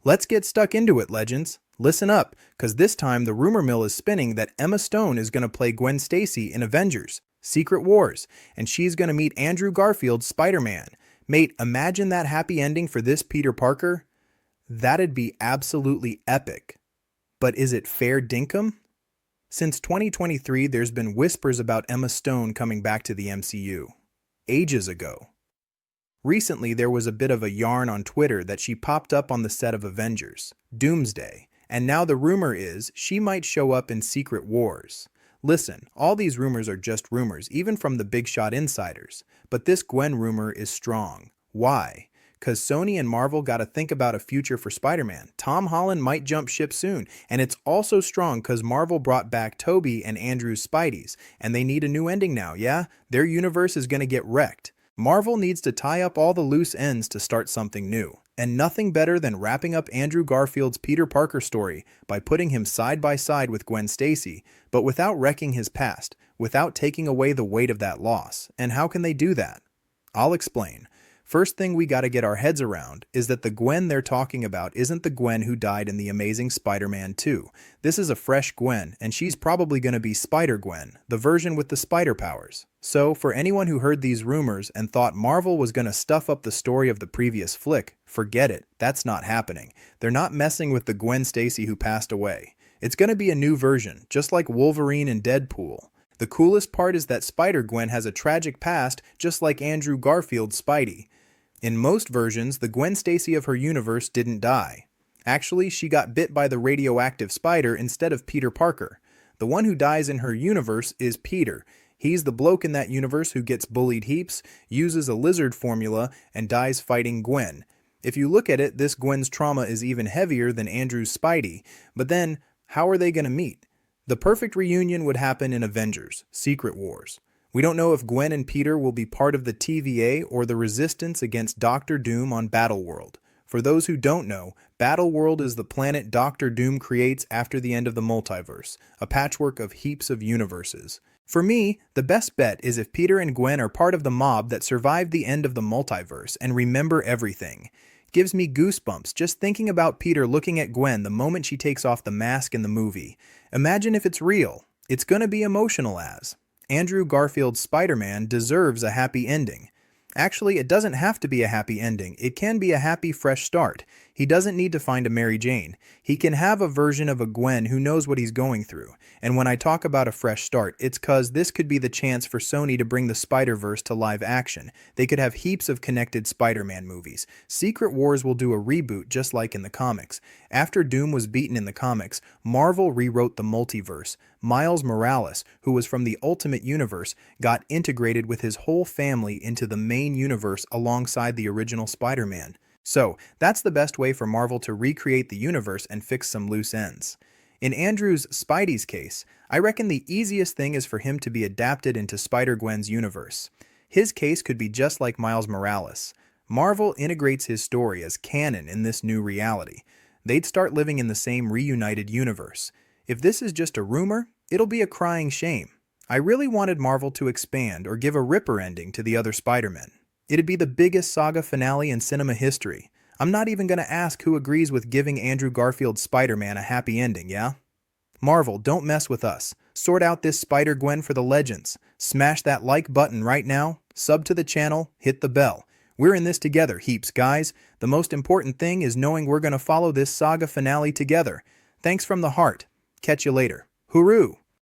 Let's get stuck into it, legends. Listen up, because this time the rumor mill is spinning that Emma Stone is going to play Gwen Stacy in Avengers, Secret Wars, and she's going to meet Andrew Garfield's Spider-Man. Mate, imagine that happy ending for this Peter Parker. That'd be absolutely epic. But is it fair dinkum? Since 2023, there's been whispers about Emma Stone coming back to the MCU. Ages ago. Recently, there was a bit of a yarn on Twitter that she popped up on the set of Avengers, Doomsday, and now the rumor is she might show up in Secret Wars. Listen, all these rumors are just rumors, even from the big shot insiders, but this Gwen rumor is strong. Why? Because Sony and Marvel gotta think about a future for Spider-Man. Tom Holland might jump ship soon, and it's also strong because Marvel brought back Tobey and Andrew's Spideys, and they need a new ending now, yeah? Their universe is gonna get wrecked. Marvel needs to tie up all the loose ends to start something new. And nothing better than wrapping up Andrew Garfield's Peter Parker story by putting him side by side with Gwen Stacy, but without wrecking his past, without taking away the weight of that loss. And how can they do that? I'll explain. First thing we gotta get our heads around is that the Gwen they're talking about isn't the Gwen who died in The Amazing Spider-Man 2. This is a fresh Gwen, and she's probably gonna be Spider-Gwen, the version with the spider powers. So, for anyone who heard these rumors and thought Marvel was gonna stuff up the story of the previous flick, forget it, that's not happening. They're not messing with the Gwen Stacy who passed away. It's gonna be a new version, just like Wolverine and Deadpool. The coolest part is that Spider-Gwen has a tragic past, just like Andrew Garfield's Spidey. In most versions, the Gwen Stacy of her universe didn't die. Actually, she got bit by the radioactive spider instead of Peter Parker. The one who dies in her universe is Peter. He's the bloke in that universe who gets bullied heaps, uses a lizard formula, and dies fighting Gwen. If you look at it, this Gwen's trauma is even heavier than Andrew's Spidey. But then, how are they going to meet? The perfect reunion would happen in Avengers, Secret Wars. We don't know if Gwen and Peter will be part of the TVA or the resistance against Doctor Doom on Battleworld. For those who don't know, Battleworld is the planet Doctor Doom creates after the end of the multiverse, a patchwork of heaps of universes. For me, the best bet is if Peter and Gwen are part of the mob that survived the end of the multiverse and remember everything. Gives me goosebumps just thinking about Peter looking at Gwen the moment she takes off the mask in the movie. Imagine if it's real. It's gonna be emotional as. Andrew Garfield's Spider-Man deserves a happy ending. Actually, it doesn't have to be a happy ending. It can be a happy, fresh start. He doesn't need to find a Mary Jane. He can have a version of a Gwen who knows what he's going through. And when I talk about a fresh start, it's cause this could be the chance for Sony to bring the Spider-Verse to live action. They could have heaps of connected Spider-Man movies. Secret Wars will do a reboot just like in the comics. After Doom was beaten in the comics, Marvel rewrote the multiverse. Miles Morales, who was from the Ultimate Universe, got integrated with his whole family into the main universe alongside the original Spider-Man. So, that's the best way for Marvel to recreate the universe and fix some loose ends. In Andrew's Spidey's case, I reckon the easiest thing is for him to be adapted into Spider-Gwen's universe. His case could be just like Miles Morales. Marvel integrates his story as canon in this new reality. They'd start living in the same reunited universe. If this is just a rumor, it'll be a crying shame. I really wanted Marvel to expand or give a ripper ending to the other Spider-Men. It'd be the biggest saga finale in cinema history. I'm not even going to ask who agrees with giving Andrew Garfield's Spider-Man a happy ending, yeah? Marvel, don't mess with us. Sort out this Spider-Gwen for the legends. Smash that like button right now, sub to the channel, hit the bell. We're in this together, heaps, guys. The most important thing is knowing we're going to follow this saga finale together. Thanks from the heart. Catch you later. Hooroo!